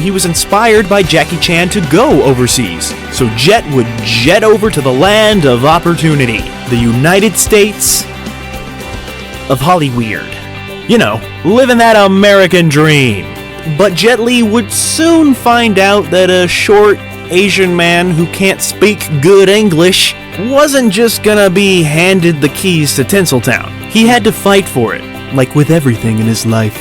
He was inspired by Jackie Chan to go overseas, so Jet would jet over to the land of opportunity, the United States of Hollyweird. You know, living that American dream. But Jet Li would soon find out that a short Asian man who can't speak good English wasn't just gonna be handed the keys to Tinseltown. He had to fight for it, like with everything in his life.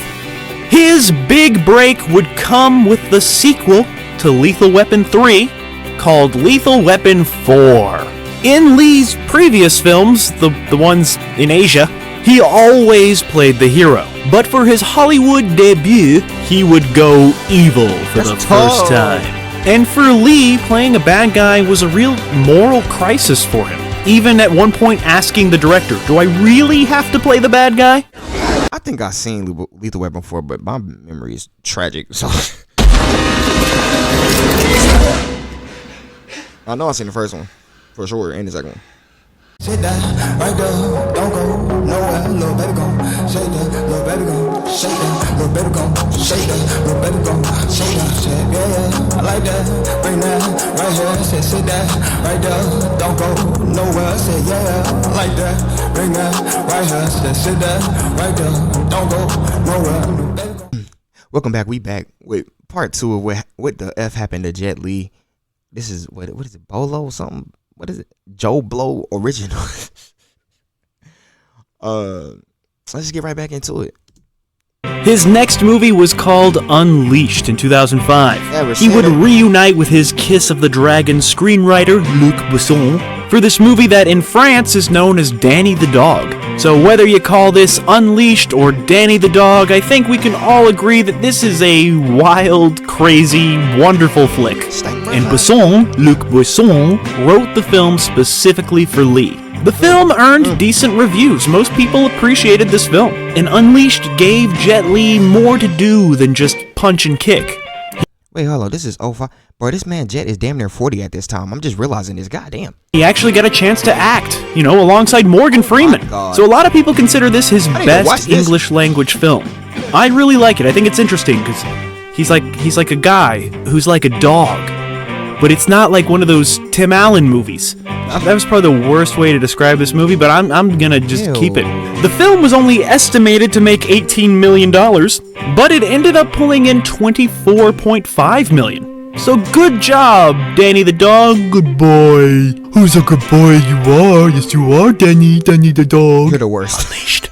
His big break would come with the sequel to Lethal Weapon 3, called Lethal Weapon 4. In Li's previous films, the ones in Asia, he always played the hero. But for his Hollywood debut, he would go evil for the first time. And for Li, playing a bad guy was a real moral crisis for him. Even at one point asking the director, do I really have to play the bad guy? I think I've seen Lethal Weapon 4, but my memory is tragic, so I know I've seen the first one, for sure, and the second one. Sit down, right there, don't go nowhere, little baby gon' shake that, little baby gon' shake that, little baby gon' shake that, little baby gon' shake that, said yeah, I like that, bring that, right here, said sit down, right there, don't go nowhere, said yeah, I like that, bring that, right here, said sit down, right there, don't go nowhere. Welcome back, we back with part 2 of what the F happened to Jet Li. This is, what is it, Bolo or something? What is it? Joe Blow original. Let's just get right back into it. His next movie was called Unleashed in 2005. He would reunite with his Kiss of the Dragon screenwriter Luc Besson for this movie that in France is known as Danny the Dog. So whether you call this Unleashed or Danny the Dog, I think we can all agree that this is a wild, crazy, wonderful flick. And Luc Besson, wrote the film specifically for Li. The film earned decent reviews. Most people appreciated this film. And Unleashed gave Jet Li more to do than just punch and kick. Wait, hold on. This is 05. Bro, this man Jet is damn near 40 at this time. I'm just realizing this. Goddamn. He actually got a chance to act, alongside Morgan Freeman. So a lot of people consider this his best English language film. I really like it. I think it's interesting because he's like a guy who's like a dog. But it's not like one of those Tim Allen movies. That was probably the worst way to describe this movie, but I'm gonna just keep it. The film was only estimated to make $18 million, but it ended up pulling in $24.5 million. So good job, Danny the Dog. Good boy. Who's a good boy? You are. Yes, you are, Danny the Dog. You're the worst. Unleashed.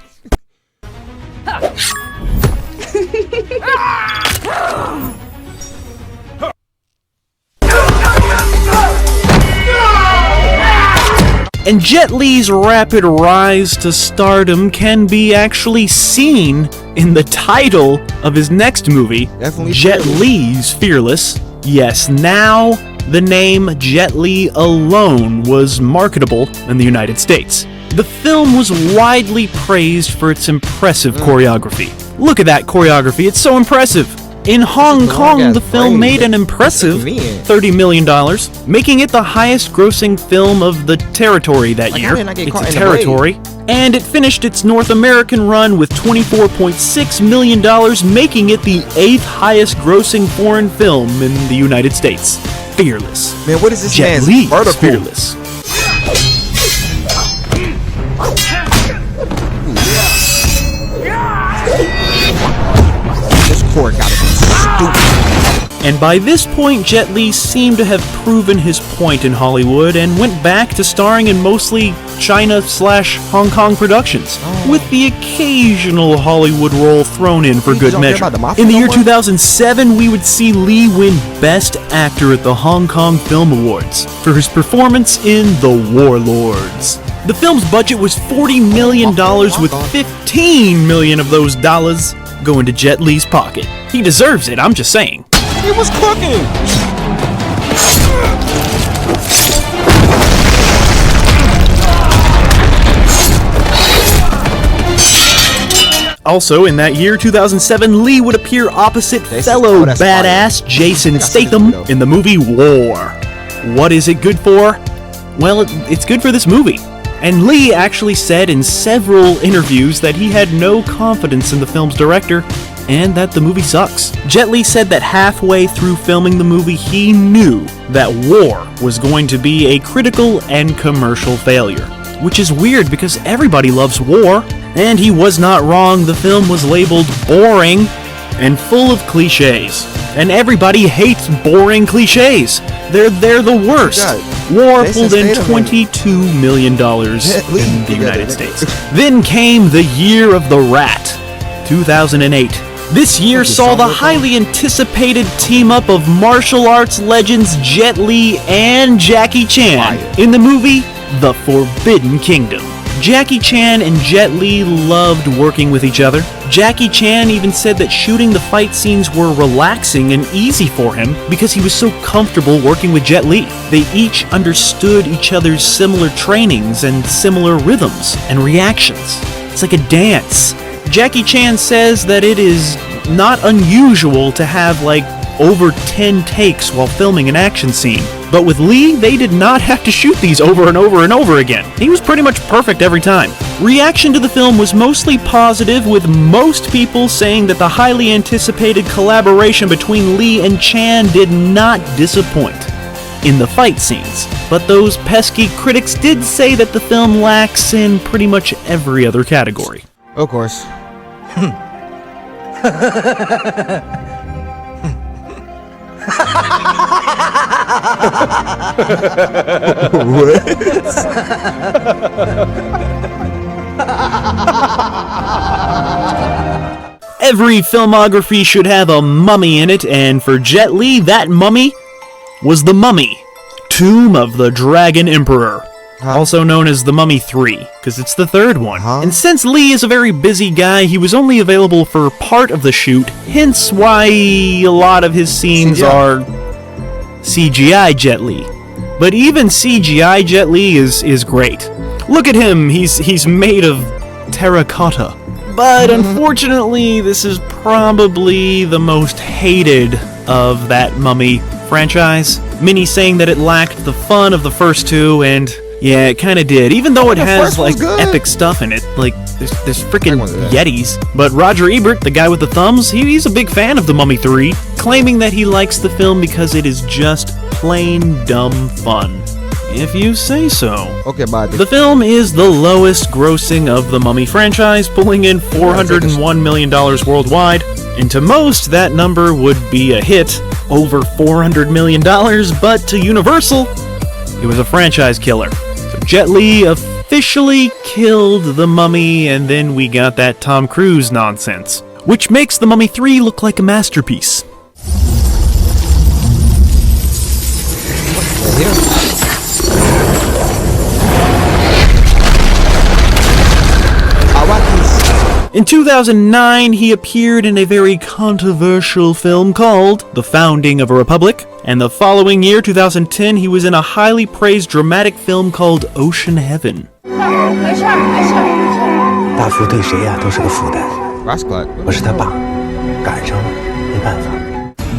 And Jet Li's rapid rise to stardom can be actually seen in the title of his next movie, Jet Li's Fearless. Yes, now the name Jet Li alone was marketable in the United States. The film was widely praised for its impressive choreography. Look at that choreography, it's so impressive. In Hong Kong, the film made an impressive $30 million, making it the highest-grossing film of the territory that year. It's a territory. And it finished its North American run with $24.6 million, making it the 8th highest-grossing foreign film in the United States. Fearless. Man, what is this Jet Li's Fearless. This core gotta be stupid. And by this point, Jet Li seemed to have proven his point in Hollywood and went back to starring in mostly China/Hong Kong productions, with the occasional Hollywood role thrown in for good measure. In the year 2007, we would see Li win Best Actor at the Hong Kong Film Awards for his performance in The Warlords. The film's budget was $40 million, with $15 million of those dollars going to Jet Li's pocket. He deserves it, I'm just saying. He was cooking! Also, in that year, 2007, Li would appear opposite fellow badass Jason Statham in the movie War. What is it good for? Well, it's good for this movie. And Li actually said in several interviews that he had no confidence in the film's director and that the movie sucks. Jet Li said that halfway through filming the movie, he knew that war was going to be a critical and commercial failure. Which is weird because everybody loves war. And he was not wrong, the film was labeled boring and full of cliches. And everybody hates boring cliches. They're the worst. War pulled in $22 million in the United States. Then came the year of the rat, 2008. This year saw the highly anticipated team-up of martial arts legends Jet Li and Jackie Chan in the movie The Forbidden Kingdom. Jackie Chan and Jet Li loved working with each other. Jackie Chan even said that shooting the fight scenes were relaxing and easy for him because he was so comfortable working with Jet Li. They each understood each other's similar trainings and similar rhythms and reactions. It's like a dance. Jackie Chan says that it is not unusual to have over 10 takes while filming an action scene. But with Lee, they did not have to shoot these over and over and over again. He was pretty much perfect every time. Reaction to the film was mostly positive, with most people saying that the highly anticipated collaboration between Lee and Chan did not disappoint in the fight scenes. But those pesky critics did say that the film lacks in pretty much every other category. Of course. Every filmography should have a mummy in it, and for Jet Li, that mummy was The Mummy, Tomb of the Dragon Emperor. Also known as The Mummy 3, because it's the third one. And since Lee is a very busy guy, he was only available for part of the shoot, hence why a lot of his scenes are CGI Jet Li. But even CGI Jet Li is great. Look at him, he's made of terracotta. But unfortunately, this is probably the most hated of that Mummy franchise. Many saying that it lacked the fun of the first two, and yeah, it kind of did. Even though it has epic stuff in it, there's freaking Yetis. But Roger Ebert, the guy with the thumbs, he's a big fan of The Mummy 3, claiming that he likes the film because it is just plain dumb fun. If you say so. Okay, bye. The film is the lowest grossing of the Mummy franchise, pulling in $401 million worldwide. And to most, that number would be a hit, over $400 million, but to Universal, it was a franchise killer. So Jet Li officially killed The Mummy, and then we got that Tom Cruise nonsense, which makes The Mummy 3 look like a masterpiece. In 2009, he appeared in a very controversial film called The Founding of a Republic, and the following year, 2010, he was in a highly praised dramatic film called Ocean Heaven.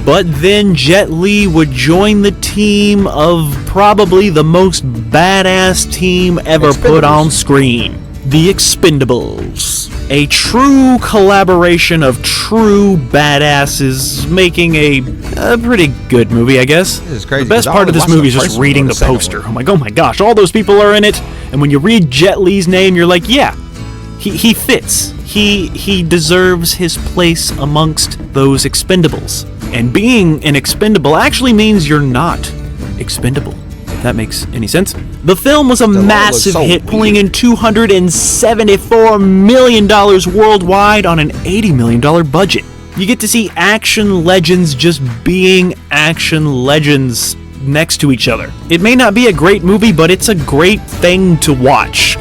But then Jet Li would join the team of probably the most badass team ever put on screen. The Expendables. A true collaboration of true badasses making a pretty good movie, I guess. This is crazy. The best part of this movie is just reading the poster. I'm like, oh my gosh, all those people are in it. And when you read Jet Li's name, you're like, yeah, he fits. He deserves his place amongst those Expendables. And being an expendable actually means you're not expendable. If that makes any sense. The film was a massive hit, pulling in $274 million worldwide on an $80 million budget. You get to see action legends just being action legends next to each other. It may not be a great movie, but it's a great thing to watch.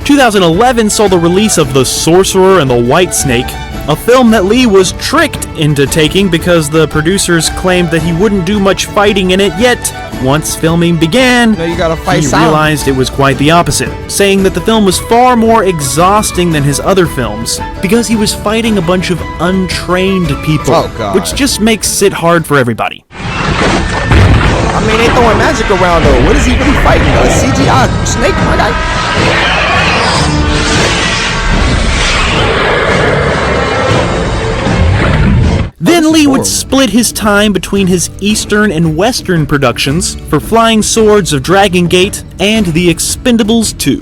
2011 saw the release of The Sorcerer and the White Snake, a film that Lee was tricked into taking because the producers claimed that he wouldn't do much fighting in it, yet once filming began, he realized it was quite the opposite, saying that the film was far more exhausting than his other films because he was fighting a bunch of untrained people, which just makes it hard for everybody. I mean, they throwing magic around though. What is he really fighting? A CGI snake, my guy? Then Lee would horrible. split his time between his Eastern and Western productions for Flying Swords of Dragon Gate and The Expendables 2,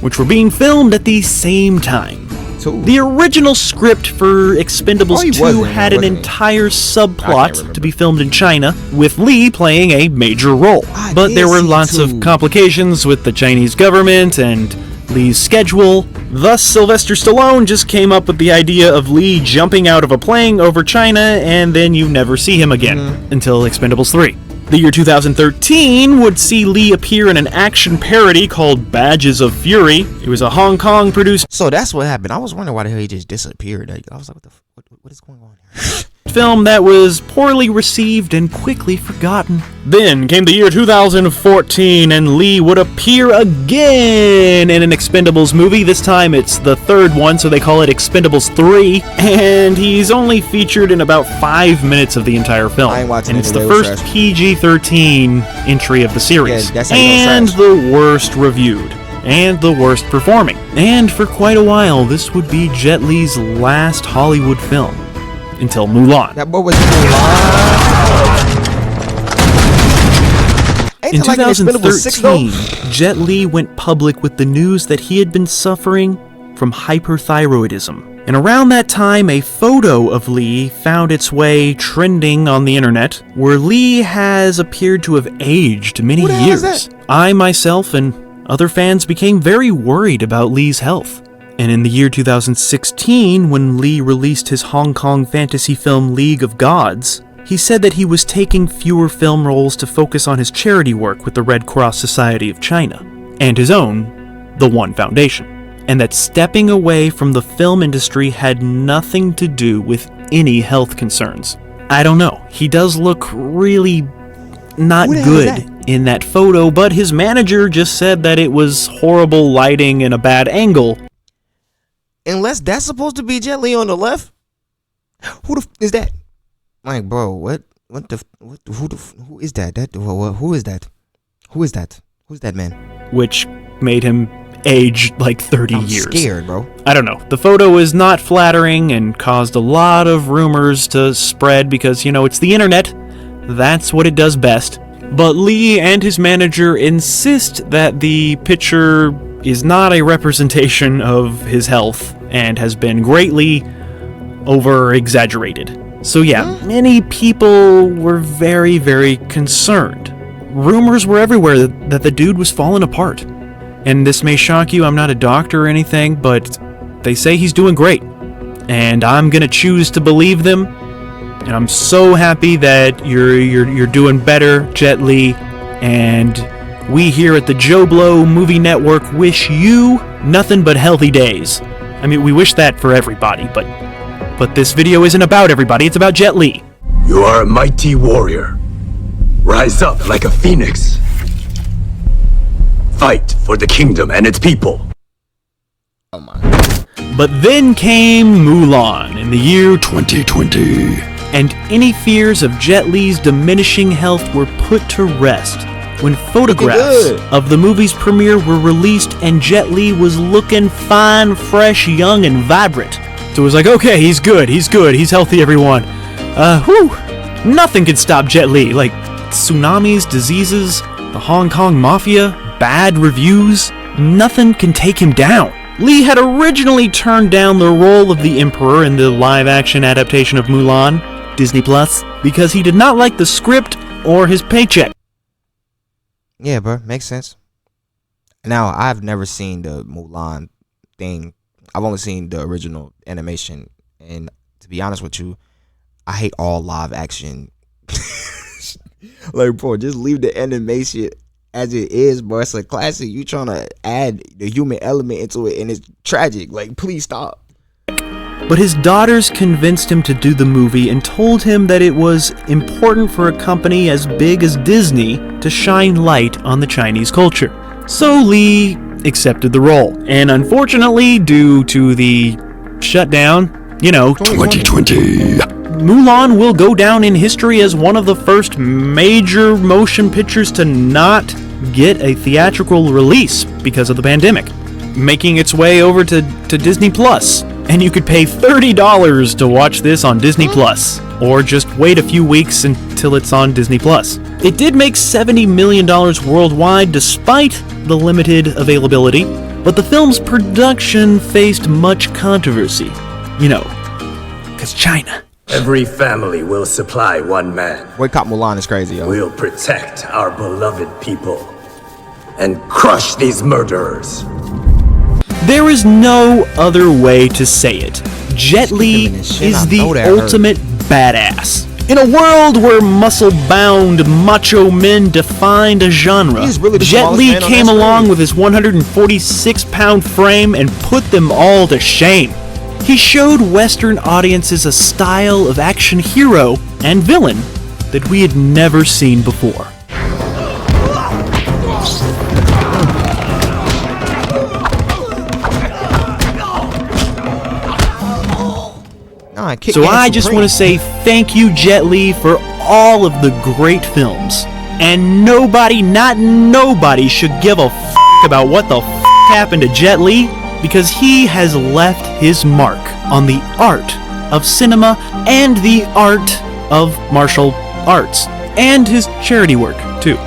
which were being filmed at the same time. Two. The original script for Expendables Oh, he 2 wasn't, had an wasn't he? entire I can't subplot remember. to be filmed in China, with Lee playing a major role. I But did there were see lots two. of complications with the Chinese government and Lee's schedule. Thus, Sylvester Stallone just came up with the idea of Lee jumping out of a plane over China, and then you never see him again until Expendables 3. The year 2013 would see Lee appear in an action parody called Badges of Fury. It was a Hong Kong produced So that's what happened. I was wondering why the hell he just disappeared. Like, I was like, what is going on here? film that was poorly received and quickly forgotten. Then came the year 2014, and Lee would appear again in an Expendables movie. This time it's the third one, so they call it Expendables 3, and he's only featured in about 5 minutes of the entire film. I ain't watching and it it's the today, it was first trash. PG-13 entry of the series, Yeah, that's how you know it's and trash. the worst reviewed. And the worst performing. And for quite a while, this would be Jet Li's last Hollywood film. Until Mulan. That boy was In 2013, Jet Li went public with the news that he had been suffering from hyperthyroidism. And around that time, a photo of Li found its way trending on the internet, where Li has appeared to have aged many Who the hell is years. that? I, myself, and other fans became very worried about Li's health. And in the year 2016, when Li released his Hong Kong fantasy film League of Gods, he said that he was taking fewer film roles to focus on his charity work with the Red Cross Society of China, and his own, The One Foundation, and that stepping away from the film industry had nothing to do with any health concerns. I don't know, he does look really not Who the hell is good in that photo, but his manager just said that it was horrible lighting and a bad angle. Unless that's supposed to be Jet Li on the left, who the is that? Like, bro, who is that? Who is that? Who is that? Who's that man? Which made him age like 30 I'm years. scared, bro. I don't know. The photo is not flattering and caused a lot of rumors to spread because, it's the internet. That's what it does best. But Lee and his manager insist that the picture is not a representation of his health and has been greatly over-exaggerated. So yeah, many people were very, very concerned. Rumors were everywhere that the dude was falling apart. And this may shock you, I'm not a doctor or anything, but they say he's doing great. And I'm gonna choose to believe them. And I'm so happy that you're doing better, Jet Li. And we here at the Joe Blow Movie Network wish you nothing but healthy days. I mean, we wish that for everybody, but this video isn't about everybody, it's about Jet Li. You are a mighty warrior. Rise up like a phoenix. Fight for the kingdom and its people. Oh my. But then came Mulan in the year 2020, and any fears of Jet Li's diminishing health were put to rest when photographs good. of the movie's premiere were released and Jet Li was looking fine, fresh, young, and vibrant. So it was like, okay, he's good, he's healthy, everyone. Nothing can stop Jet Li, like tsunamis, diseases, the Hong Kong mafia, bad reviews, nothing can take him down. Lee had originally turned down the role of the Emperor in the live-action adaptation of Mulan, Disney Plus, because he did not like the script or his paycheck. Yeah, bro, makes sense. Now, I've never seen the Mulan thing. I've only seen the original animation, and to be honest with you, I hate all live action. Like, bro, just leave the animation as it is, bro. It's a classic. You trying to add the human element into it, and it's tragic. Like, please stop. But his daughters convinced him to do the movie and told him that it was important for a company as big as Disney to shine light on the Chinese culture. So Lee accepted the role. And unfortunately, due to the shutdown, 2020. Mulan will go down in history as one of the first major motion pictures to not get a theatrical release because of the pandemic, making its way over to Disney Plus. And you could pay $30 to watch this on Disney Plus, or just wait a few weeks until it's on Disney Plus. It did make $70 million worldwide despite the limited availability, but the film's production faced much controversy. You know, 'cause China. Every family will supply one man. Boycott Mulan is crazy, yo. We'll protect our beloved people and crush these murderers. There is no other way to say it. Jet Li is the ultimate badass. In a world where muscle-bound macho men defined a genre, Jet Li came along with his 146-pound frame and put them all to shame. He showed Western audiences a style of action hero and villain that we had never seen before. So I just want to say thank you, Jet Li, for all of the great films. And nobody, not nobody, should give a f*** about what the f*** happened to Jet Li, because he has left his mark on the art of cinema and the art of martial arts. And his charity work, too.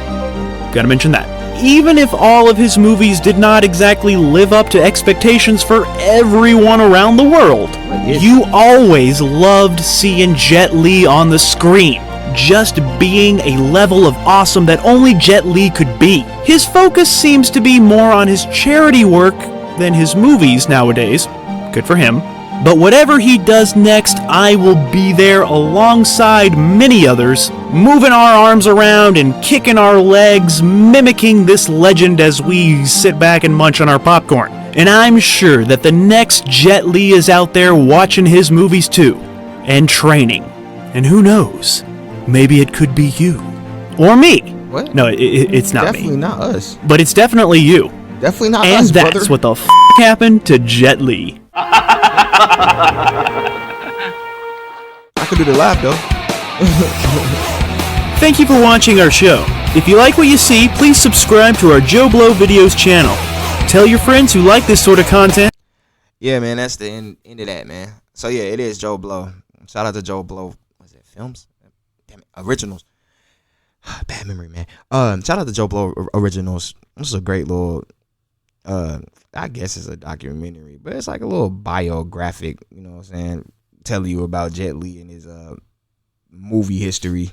Gotta mention that. Even if all of his movies did not exactly live up to expectations for everyone around the world, you always loved seeing Jet Li on the screen, just being a level of awesome that only Jet Li could be. His focus seems to be more on his charity work than his movies nowadays. Good for him. But whatever he does next, I will be there alongside many others, moving our arms around and kicking our legs, mimicking this legend as we sit back and munch on our popcorn. And I'm sure that the next Jet Li is out there watching his movies too, and training. And who knows, maybe it could be you. Or me. What? No, it's not Definitely me. not us. But it's definitely you. Definitely not And us, brother. that's what the f*** happened to Jet Li. I could do the laugh, though. Thank you for watching our show. If you like what you see, please subscribe to our Joe Blow Videos channel. Tell your friends who like this sort of content. Yeah, man, that's the end of that, man. So, yeah, it is Joe Blow. Shout out to Joe Blow. Was it films? Damn it, originals. Bad memory, man. Shout out to Joe Blow Originals. This is a great little, I guess it's a documentary, but it's like a little biographic, you know what I'm saying? Tell you about Jet Li and his movie history.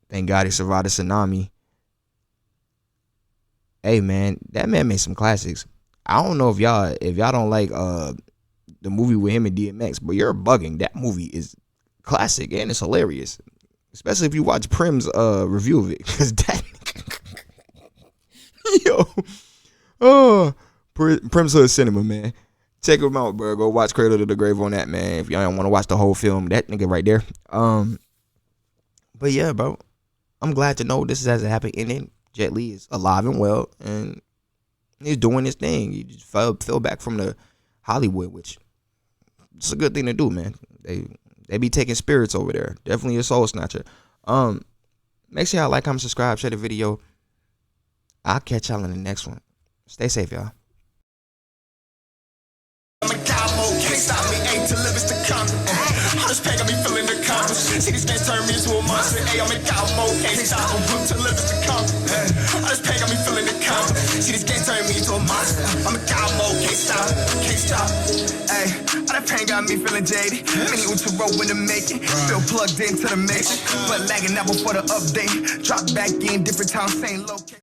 Thank God he survived a tsunami. Hey, man, that man made some classics. I don't know if y'all don't like the movie with him and DMX, but you're bugging. That movie is classic and it's hilarious, especially if you watch Prim's review of it, because that Prim's Hood Cinema, man. Check him out, bro. Go watch Cradle to the Grave on that, man. If y'all don't want to watch the whole film, that nigga right there. But yeah, bro, I'm glad to know this has a happy ending. Jet Li is alive and well, and he's doing his thing. He just fell back from the Hollywood, which it's a good thing to do, man. They be taking spirits over there. Definitely a soul snatcher. Make sure y'all like, comment, subscribe, share the video. I'll catch y'all in the next one. Stay safe, y'all. See these games turn me into a monster. Hey, I'm in God mode, can't stop. I'm booked to live as a conquer. All this pain got me feeling the confident. See these games turn me into a monster. I'm in God mode, can't stop, can't stop. Hey, all that pain got me feeling jaded. Many to roll when to make it. Feel plugged into the mix, but lagging out before the update. Drop back in different times, same location.